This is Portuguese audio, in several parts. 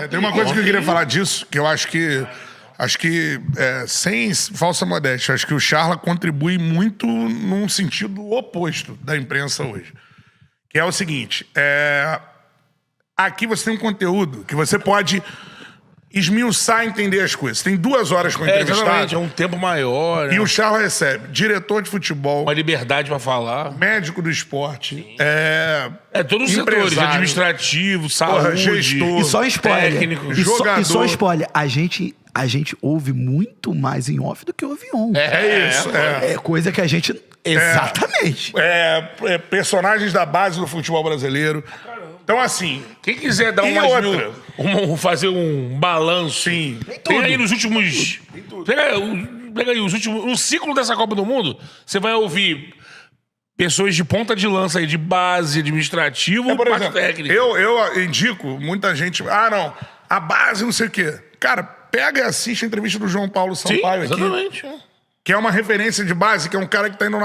Tem uma coisa que eu queria falar disso, que eu acho que... sem falsa modéstia, acho que o Charla contribui muito num sentido oposto da imprensa hoje. Que é o seguinte, aqui você tem um conteúdo que você pode esmiuçar e entender as coisas. Tem 2 horas com o entrevistado. Exatamente, é um tempo maior. E o Charla recebe diretor de futebol, uma liberdade pra falar. médico do esporte, Todos os setores, administrativo, saúde, gestor, E só um spoiler. técnico, jogador. E só um spoiler. A gente ouve muito mais em off do que ouve on. É coisa que a gente... Exatamente. Personagens da base do futebol brasileiro. Então, assim... Quem quiser dar E umas outra? fazer um balanço. Sim. Tem aí nos últimos... Pega aí os últimos... No ciclo dessa Copa do Mundo, você vai ouvir pessoas de ponta de lança aí, de base, administrativo, por parte exemplo, técnica. eu indico, muita gente... não, a base não sei o quê. Cara, pega e assiste a entrevista do João Paulo Sampaio aqui. Exatamente. Que é uma referência de base, que é um cara que tá indo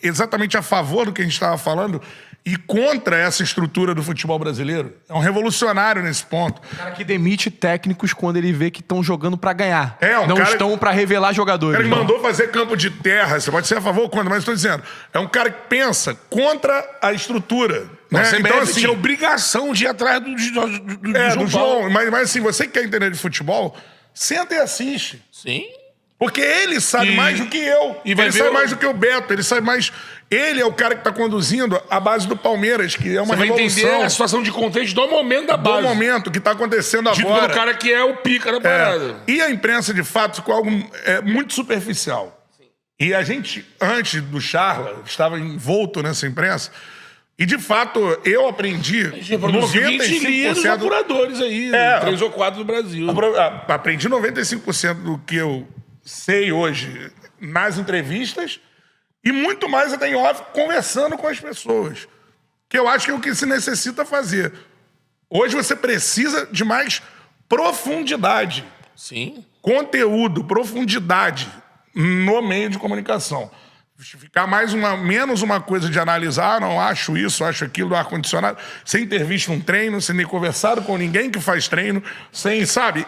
exatamente a favor do que a gente estava falando e contra essa estrutura do futebol brasileiro. É um revolucionário nesse ponto. O cara que demite técnicos quando ele vê que estão jogando pra ganhar. Não cara, estão pra revelar O jogadores. cara que mandou fazer campo de terra, você pode ser a favor ou contra, mas estou dizendo, é um cara que pensa contra a estrutura. Né? Você Então, assim, tinha obrigação de ir atrás do do João. Mas assim, você que quer entender de futebol, senta e assiste. Sim. Porque ele sabe mais do que eu. Ele sabe mais do que o Beto. Ele sabe mais... Ele é o cara que está conduzindo a base do Palmeiras, que é uma Você vai revolução. entender a situação de contexto do momento da base. Do momento que está acontecendo Dito agora. pelo cara que é o pica da parada. E a imprensa, de fato, ficou algo muito superficial. Sim. E a gente, antes do Charla, estava envolto nessa imprensa. E, de fato, eu aprendi... A gente reproduziu 20 dos apuradores aí, 3 ou 4 do Brasil. Aprendi 95% do que eu sei hoje nas entrevistas e muito mais até em off, conversando com as pessoas. Que eu acho que é o que se necessita fazer. Hoje você precisa de mais profundidade. Sim. Conteúdo, profundidade no meio de comunicação. Ficar menos uma coisa de analisar, não acho isso, acho aquilo do ar-condicionado, sem ter visto um treino, sem ter conversado com ninguém que faz treino, sem, sabe?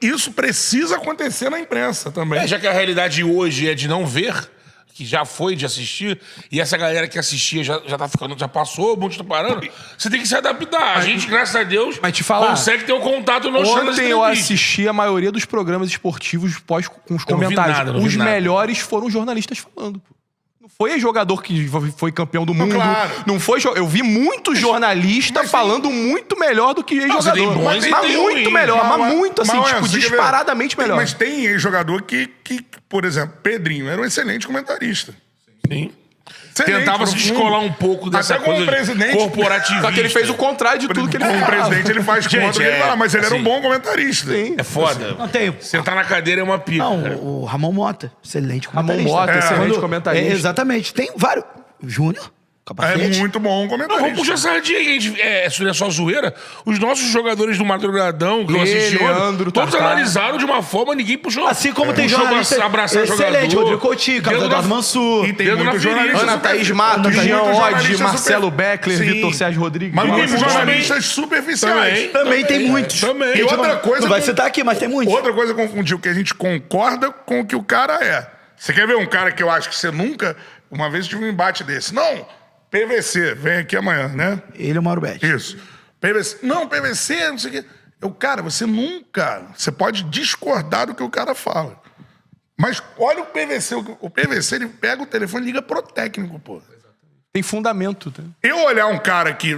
Isso precisa acontecer na imprensa também. Já que a realidade hoje é de não ver, que já foi de assistir, e essa galera que assistia já tá ficando, já passou, o mundo tá parando, você tem que se adaptar. A gente, graças a Deus, Mas te falar, consegue ter um contato no chão das Ontem eu entrevistas. assisti a maioria dos programas esportivos com os comentários. não vi Os nada. melhores foram jornalistas falando, pô. Não foi jogador que foi campeão do mundo. claro. Não foi. Eu vi muito jornalista falando muito melhor do que você tem ex-jogador. bons e Mas tem muito ruins. melhor, mas muito assim, Mas, tipo, você quer ver? disparadamente melhor. Mas tem jogador que, por exemplo, Pedrinho era um excelente comentarista. Sim. Excelente, Tentava se profundo. descolar um pouco dessa Até como coisa presidente. corporativista. Só que ele fez o contrário de tudo que ele Como falava. presidente, ele faz Gente, contra o que ele fala, mas ele era um assim, bom comentarista. Sim. É foda. Não tem... Sentar na cadeira é uma pica. Não, cara. o Ramon Mota, excelente Ramon comentarista. Mota, excelente Quando- comentarista. Exatamente. Tem vários... Júnior, É capacete. muito bom Não, comentarista. vamos puxar essa sardinha aí, gente. Isso não é só zoeira. Os nossos jogadores do Madrugadão, que eu assisti Leandro, todos Tartar. analisaram de uma forma, ninguém puxou. Assim como tem puxou jornalista abraçar excelente, jogador. Rodrigo Coutinho, Dedo Carlos Eduardo na- Mansur. E tem Dedo na muito ferida. jornalista Ana super- Thaís Matos, tem Jean muito Oddi, jornalista Marcelo super- Beckler, Sim. Vitor Sérgio Rodrigues. Mas Tem muitos muito jornalistas superficiais. Também tem muitos. Também. A gente E outra não, coisa não vai com- citar aqui, mas tem muitos. Outra coisa confundiu, que a gente concorda com o que o cara é. Você quer ver um cara que eu acho que você nunca... Uma vez eu tive um embate desse. Não, PVC, vem aqui amanhã, né? Ele é o Mauro Betti. Isso. PVC, não, PVC, não sei o quê. Cara, você nunca... Você pode discordar do que o cara fala. Mas olha o PVC. O PVC, ele pega o telefone e liga pro técnico, pô. Tem fundamento. Tá? Eu olhar um cara que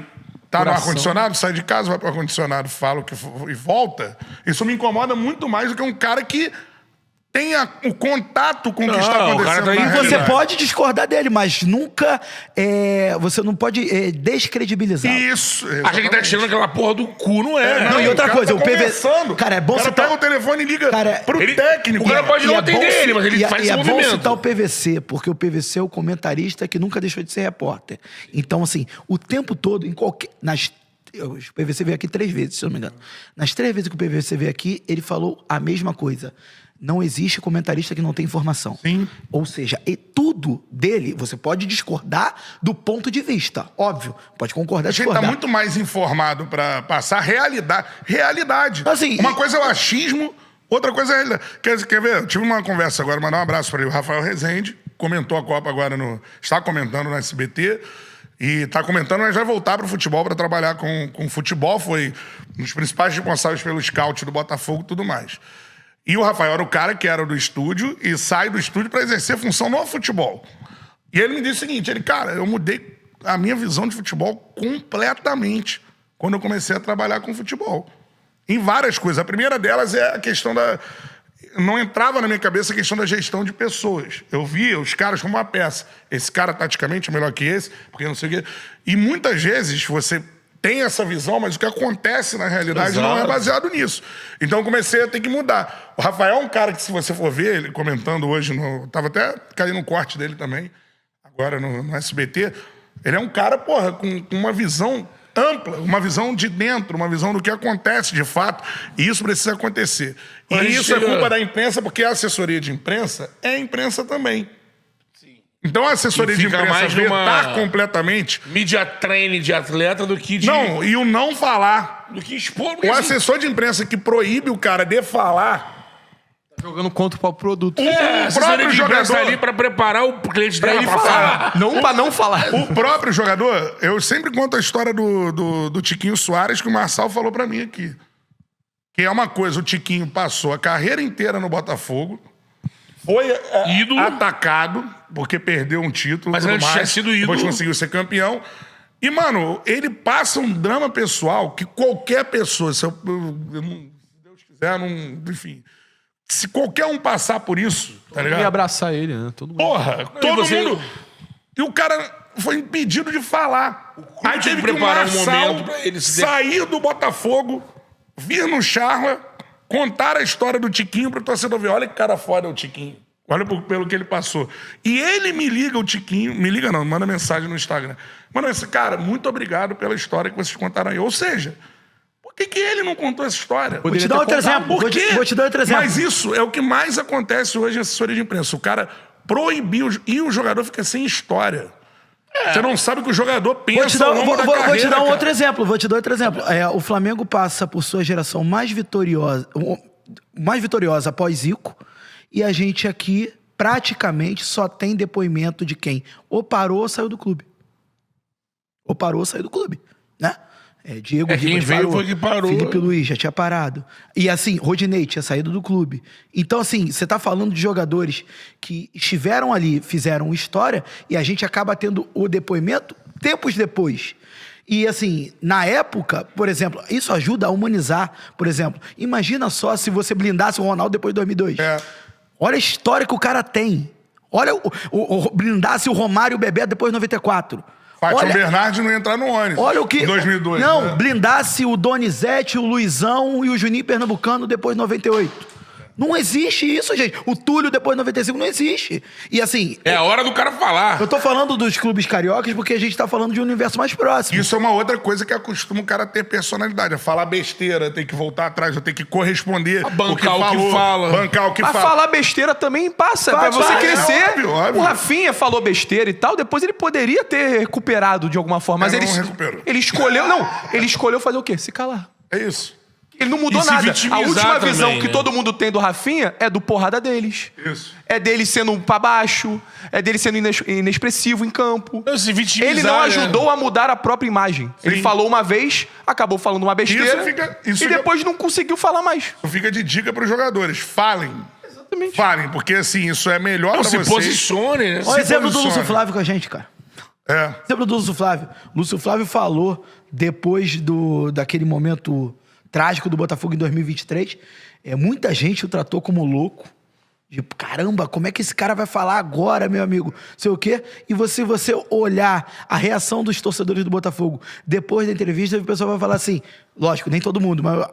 tá no Coração. ar-condicionado, sai de casa, vai pro ar-condicionado, fala o que e volta, isso me incomoda muito mais do que um cara que tenha o contato com o que está o cara acontecendo tá aí- na E você realidade. pode discordar dele, mas nunca... você não pode descredibilizar. Isso. Acha que tá tirando aquela porra do cu, não é? Não, e outra cara coisa, tá o PV conversando. Cara, é bom o cara citar- pega o telefone e liga Cara, pro ele- técnico. o cara pode não bom atender ele, mas ele faz esse é bom movimento. citar o PVC, porque o PVC é o comentarista que nunca deixou de ser repórter. Então, assim, o tempo todo, em qualquer... O PVC veio aqui 3 vezes, se eu não me engano. Nas 3 vezes que o PVC veio aqui, ele falou a mesma coisa. não existe comentarista que não tem informação. Sim. Ou seja, e tudo dele, você pode discordar do ponto de vista. Óbvio, pode concordar, A gente discordar. tá muito mais informado pra passar realidade. Assim, uma coisa é o achismo, outra coisa é a realidade. Quer ver? Eu tive uma conversa agora, mandar um abraço para ele, o Rafael Rezende, comentou a Copa agora está comentando no SBT e tá comentando, mas vai voltar pro futebol para trabalhar com futebol, foi um dos principais responsáveis pelo scout do Botafogo e tudo mais. E o Rafael era o cara que era do estúdio e sai do estúdio para exercer função no futebol. E ele me disse o seguinte, cara, eu mudei a minha visão de futebol completamente quando eu comecei a trabalhar com futebol. Em várias coisas. A primeira delas é a questão da... Não entrava na minha cabeça a questão da gestão de pessoas. Eu via os caras como uma peça. Esse cara, taticamente, é melhor que esse, porque não sei o quê. E muitas vezes você tem essa visão, mas o que acontece na realidade não é baseado nisso. Então eu comecei a ter que mudar. O Rafael é um cara que, se você for ver, ele comentando hoje, tava até caindo um corte dele também, agora no SBT, ele é um cara, porra, com uma visão ampla, uma visão de dentro, uma visão do que acontece de fato, e isso precisa acontecer. E isso é culpa da imprensa, porque a assessoria de imprensa é imprensa também. Então a assessoria de imprensa vetar completamente... Media training de atleta do que de... Não, e o não falar. Do que expor. O assessor de imprensa que proíbe o cara de falar... Tá jogando contra o próprio produto. O próprio jogador... ali pra preparar o cliente dele Ele pra falar. Não pra não falar. O próprio jogador... Eu sempre conto a história do Tiquinho Soares, que o Marçal falou pra mim aqui. Que é uma coisa, o Tiquinho passou a carreira inteira no Botafogo... Foi atacado, porque perdeu um título. Mas antes tinha sido ídolo. Depois conseguiu ser campeão. E, mano, ele passa um drama pessoal que qualquer pessoa, se Deus quiser, enfim. Se qualquer um passar por isso, tá ligado? E abraçar ele, né? Todo mundo. Porra, todo mundo. E o cara foi impedido de falar. Aí teve que preparar um momento pra ele sair do Botafogo, vir no Charla, contar a história do Tiquinho pro torcedor ver. Olha que cara foda é o Tiquinho. Olha pelo que ele passou. E ele me liga, o Tiquinho... Me liga não, manda mensagem no Instagram. Manda esse cara, muito obrigado pela história que vocês contaram aí. Ou seja, por que ele não contou essa história? Vou te dar outro exemplo. Por quê? Vou te dar outro exemplo. Mas isso é o que mais acontece hoje em assessoria de imprensa. O cara proibiu e o jogador fica sem história. Você não sabe o que o jogador pensa ao longo da carreira. Vou te dar um outro exemplo. O Flamengo passa por sua geração mais vitoriosa após Zico, e a gente aqui praticamente só tem depoimento de quem ou parou ou saiu do clube. Né? Diego Ribas veio foi que parou. Felipe Luiz já tinha parado. E assim, Rodinei tinha saído do clube. Então assim, você tá falando de jogadores que estiveram ali, fizeram história, e a gente acaba tendo o depoimento tempos depois. E assim, na época, por exemplo, isso ajuda a humanizar. Por exemplo, imagina só se você blindasse o Ronaldo depois de 2002. Olha a história que o cara tem. Olha blindasse o Romário e o Bebeto depois de 94. Fátima Bernardi não ia entrar no ônibus. Olha o que... Em 2002. Não, né? Blindasse o Donizete, o Luizão e o Juninho Pernambucano depois de 98. Não existe isso, gente. O Túlio depois de 95 não existe. E assim... É a hora do cara falar. Eu tô falando dos clubes cariocas porque a gente tá falando de um universo mais próximo. Isso é uma outra coisa que acostuma o cara a ter personalidade. É falar besteira, tem que voltar atrás, tem que corresponder. Bancar o que fala. Bancar o que fala. Mas falar besteira também passa. Pra você crescer. Óbvio. O Rafinha falou besteira e tal, depois ele poderia ter recuperado de alguma forma. Mas Não ele recuperou. Ele escolheu... Não, ele escolheu fazer o quê? Se calar. É isso. Ele não mudou E se nada. A vitimizar última visão também, que né? todo mundo tem do Rafinha é do porrada deles. Isso. É dele sendo um pra baixo, é dele sendo inexpressivo em campo. Se vitimizar, Ele não ajudou a mudar a própria imagem. Ele falou uma vez, acabou falando uma besteira Isso e depois não conseguiu falar mais. Isso fica de dica pros jogadores. Falem. Exatamente. Falem, porque assim, isso é melhor pra se vocês. posicione, né? Olha o exemplo do posiciona. Lúcio Flávio com a gente, cara. Exemplo do Lúcio Flávio. Lúcio Flávio falou, depois daquele momento trágico do Botafogo em 2023, muita gente o tratou como louco. De caramba, como é que esse cara vai falar agora, meu amigo? Sei o quê. E você olhar a reação dos torcedores do Botafogo depois da entrevista, o pessoal vai falar assim, lógico, nem todo mundo, mas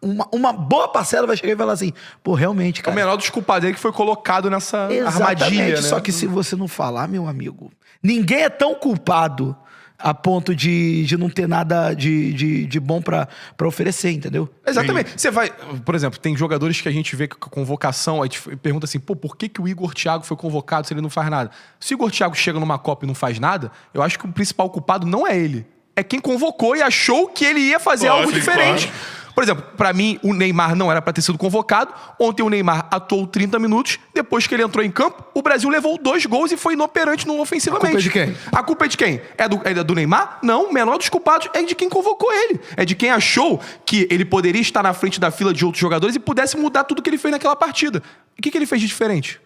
uma boa parcela vai chegar e falar assim, pô, realmente, cara. O menor dos culpados dele que foi colocado nessa armadilha, né? Só que se você não falar, meu amigo, ninguém é tão culpado a ponto de não ter nada de bom pra oferecer, entendeu? Exatamente. Você vai... Por exemplo, tem jogadores que a gente vê com a convocação, a gente pergunta assim, pô, por que o Igor Thiago foi convocado se ele não faz nada? Se o Igor Thiago chega numa Copa e não faz nada, eu acho que o principal culpado não é ele. É quem convocou e achou que ele ia fazer algo diferente. Claro. Por exemplo, pra mim, o Neymar não era pra ter sido convocado. Ontem o Neymar atuou 30 minutos. Depois que ele entrou em campo, o Brasil levou 2 gols e foi inoperante no ofensivamente. A culpa é de quem? A culpa é de quem? É do Neymar? Não, o menor dos culpados é de quem convocou ele. É de quem achou que ele poderia estar na frente da fila de outros jogadores e pudesse mudar tudo que ele fez naquela partida. O que ele fez de diferente?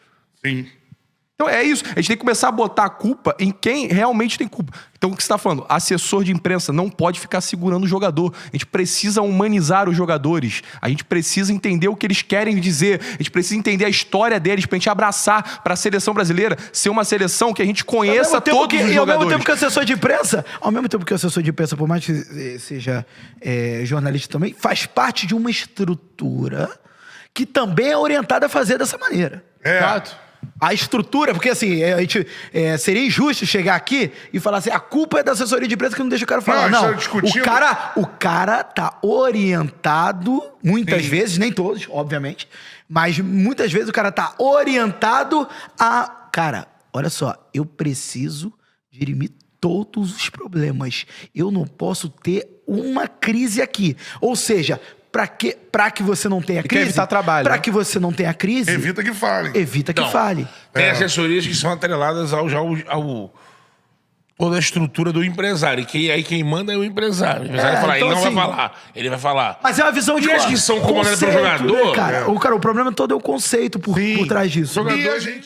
Sim. Então é isso. A gente tem que começar a botar a culpa em quem realmente tem culpa. Então o que você está falando? Assessor de imprensa não pode ficar segurando o jogador. A gente precisa humanizar os jogadores. A gente precisa entender o que eles querem dizer. A gente precisa entender a história deles pra gente abraçar pra seleção brasileira ser uma seleção que a gente conheça todos os jogadores. E ao mesmo tempo que assessor de imprensa, por mais que seja jornalista também, faz parte de uma estrutura que também é orientada a fazer dessa maneira. Exato. A estrutura, porque assim, a gente, seria injusto chegar aqui e falar assim, a culpa é da assessoria de imprensa que não deixa o cara falar. Não, o cara tá orientado, muitas vezes, nem todos, obviamente, mas muitas vezes o cara tá orientado a... Cara, olha só, eu preciso dirimir todos os problemas. Eu não posso ter uma crise aqui. Ou seja... Pra que você não tenha crise... evitar trabalho. Pra que você não tenha crise... Evita que fale. Evita que fale. Tem assessorias que são atreladas toda a estrutura do empresário. E aí quem manda é o empresário. O empresário vai falar, então, ele não assim, vai falar. Ele vai falar. Mas é uma visão de... E as que são comandadas pelo conceito, jogador... né, cara? O problema todo é o conceito por trás disso. E a gente